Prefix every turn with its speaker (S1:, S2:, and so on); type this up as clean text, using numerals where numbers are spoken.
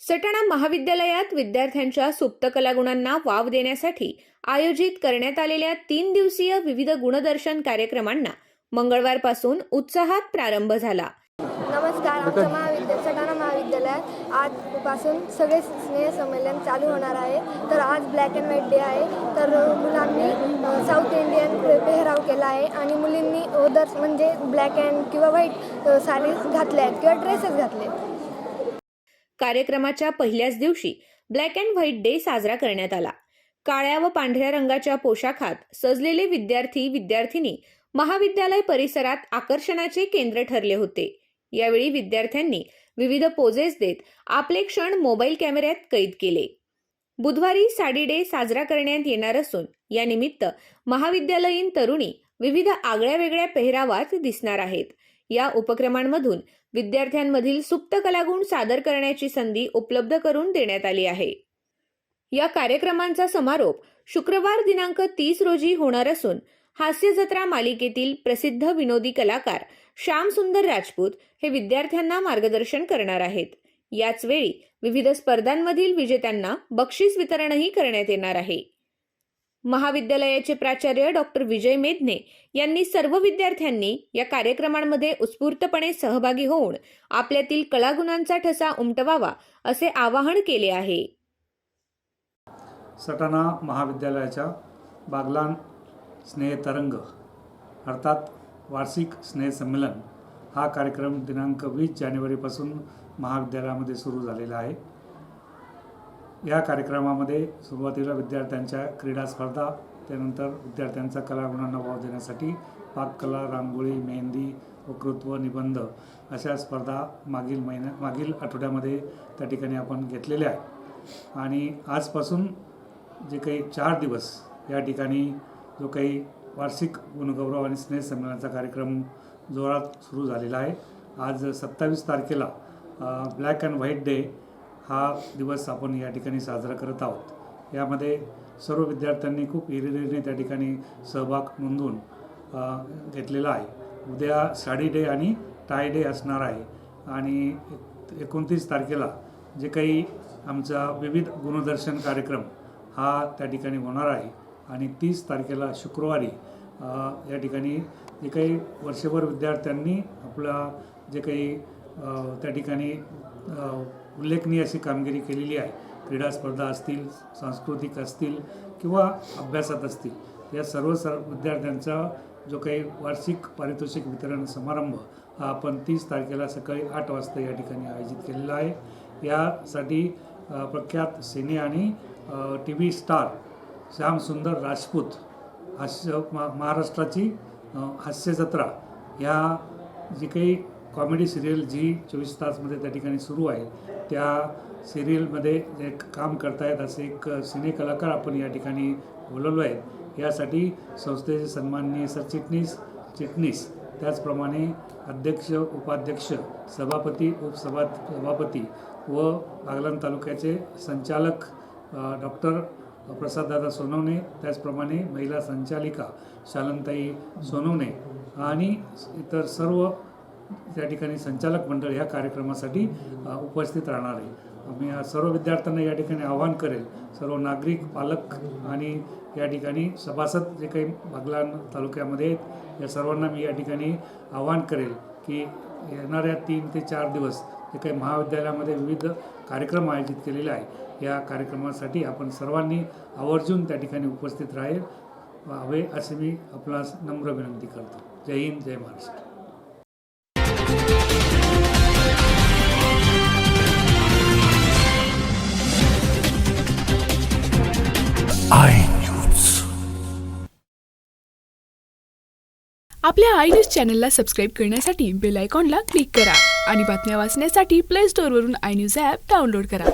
S1: सटाणा महाविद्यालयात विद्यार्थ्यांच्या सुप्त कलागुणांना वाव देण्यासाठी आयोजित करण्यात आलेल्या 3 दिवसीय विविध गुणदर्शन कार्यक्रमांना मंगळवारपासून उत्साहात प्रारंभ झाला।
S2: नमस्कार, आमच्या सटाणा महाविद्यालयात आजपासून सगळे स्नेह संमेलन चालू होणार आहे। तर आज ब्लॅक अँड व्हाईट डे आहे। तर मुलांनी साऊथ इंडियन पेहराव केला आहे आणि मुलींनी ओदर्स म्हणजे ब्लॅक अँड किंवा व्हाईट साडी घातल्या आहेत किंवा ड्रेसेस घातले।
S1: कार्यक्रमाच्या पहिल्याच दिवशी ब्लॅक अँड व्हाईट डे साजरा करण्यात आला। काळ्या व पांढऱ्या रंगाच्या पोशाखात सजलेले विद्यार्थी-विद्यार्थिनी महाविद्यालय परिसरात आकर्षणाचे केंद्र ठरले होते। यावेळी विद्यार्थ्यांनी विविध पोजेस देत आपले क्षण मोबाईल कॅमेऱ्यात कैद केले। बुधवारी साडी डे साजरा करण्यात येणार असून या निमित्त महाविद्यालयीन तरुणी विविध आगळ्या-वेगळ्या पेहरावात दिसणार आहेत। या उपक्रमांमधून विद्यार्थ्यांमधील सुप्त कलागुण सादर करण्याची संधी उपलब्ध करून देण्यात आली आहे। या कार्यक्रमांचा समारोप शुक्रवार दिनांक 30 रोजी होणार असून हास्य जत्रा मालिकेतील प्रसिद्ध विनोदी कलाकार श्याम सुंदर राजपूत हे विद्यार्थ्यांना मार्गदर्शन करणार आहेत। याच वेळी विविध स्पर्धांमधील विजेत्यांना बक्षीस वितरणही करण्यात येणार आहे। महाविद्यालयाचे प्राचार्य डॉक्टर विजय मेदने यांनी सर्व विद्यार्थ्यांनी या कार्यक्रमांमध्ये उत्स्फूर्तपणे सहभागी होऊन आपल्यातील कलागुणांचा ठसा उमटवावा असे आवाहन केले आहे।
S3: सटाणा महाविद्यालयाच्या बागलान स्नेह तरंग अर्थात वार्षिक स्नेह संमेलन हा कार्यक्रम दिनांक 20 जानेवारीपासून महाविद्यालयामध्ये सुरू झालेला आहे। या कार्यक्रमामध्ये सुरुवातीला विद्यार्थ्यांच्या क्रीडा स्पर्धा, त्यानंतर विद्यार्थ्यांचा कलागुणांना वाव देण्यासाठी पाककला, रांगोळी, मेहंदी, वक्तृत्व, निबंध अशा स्पर्धा मागील आठवड्यामध्ये त्या ठिकाणी आपण घेतलेल्या आहे। आणि आजपासून जे काही 4 दिवस या ठिकाणी जो काही वार्षिक गुणगौरव आणि स्नेह संमेलनाचा कार्यक्रम जोरात सुरू झालेला आहे। आज 27 तारखेला ब्लॅक अँड व्हाईट डे हा दिवस आपण या ठिकाणी साजरा करत आहोत। यामध्ये सर्व विद्यार्थ्यांनी खूप हिरिरीने त्या ठिकाणी सहभाग नोंदवून घेतलेला आहे। उद्या साडी डे आणि टाय डे असणार आहे आणि 29 तारखेला जे काही आमचा विविध गुणदर्शन कार्यक्रम हा त्या ठिकाणी होणार आहे आणि 30 तारखेला शुक्रवारी या ठिकाणी जे काही वर्षभर विद्यार्थ्यांनी आपला जे काही त्या ठिकाणी उल्लेखनीय अशी कामगिरी केलेली आहे, क्रीडा स्पर्धा असतील, सांस्कृतिक असतील किंवा अभ्यासात असतील, या सर्व विद्यार्थ्यांचा जो काही वार्षिक पारितोषिक वितरण समारंभ हा आपण 30 तारखेला सकाळी 8 वाजता या ठिकाणी आयोजित केलेला आहे। यासाठी प्रख्यात सिने आणि TV स्टार श्याम सुंदर राजपूत महाराष्ट्राची हास्य जत्रा या जी काही कॉमेडी सिरियल जी 24 तासमध्ये त्या ठिकाणी सुरू आहे, त्या सिरियलमध्ये जे काम करतायत असे एक सिने कलाकार आपण या ठिकाणी बोलवलो आहे। यासाठी संस्थेचे सन्माननीय सरचिटणीस त्याचप्रमाणे अध्यक्ष, उपाध्यक्ष, सभापती, उपसभापती व बागलाण तालुक्याचे संचालक डॉक्टर प्रसाददादा सोनवणे, त्याचप्रमाणे महिला संचालिका शालनताई सोनवणे आणि इतर सर्व त्या ठिकाणी संचालक मंडळ या कार्यक्रमासाठी उपस्थित राहणार आहे। मी सर्व विद्यार्थ्यांना या ठिकाणी आवाहन करेल, सर्व नागरिक, पालक आणि या ठिकाणी सभासद जे काही बागलाण तालुक्यामध्ये आहेत या सर्वांना मी या ठिकाणी आवाहन करेल की येणाऱ्या 3 ते 4 दिवस जे काही महाविद्यालयामध्ये विविध कार्यक्रम आयोजित केलेले आहे या कार्यक्रमासाठी आपण सर्वांनी आवर्जून त्या ठिकाणी उपस्थित हवे असे मी आपणास नम्र विनंती करतो। जय हिंद, जय महाराष्ट्र।
S4: आपल्या आय न्यूज चॅनलला सबस्क्राईब करण्यासाठी बेल आयकॉनला क्लिक करा आणि बातम्या वाचण्यासाठी प्ले स्टोअरवरून आय न्यूज ॲप डाउनलोड करा।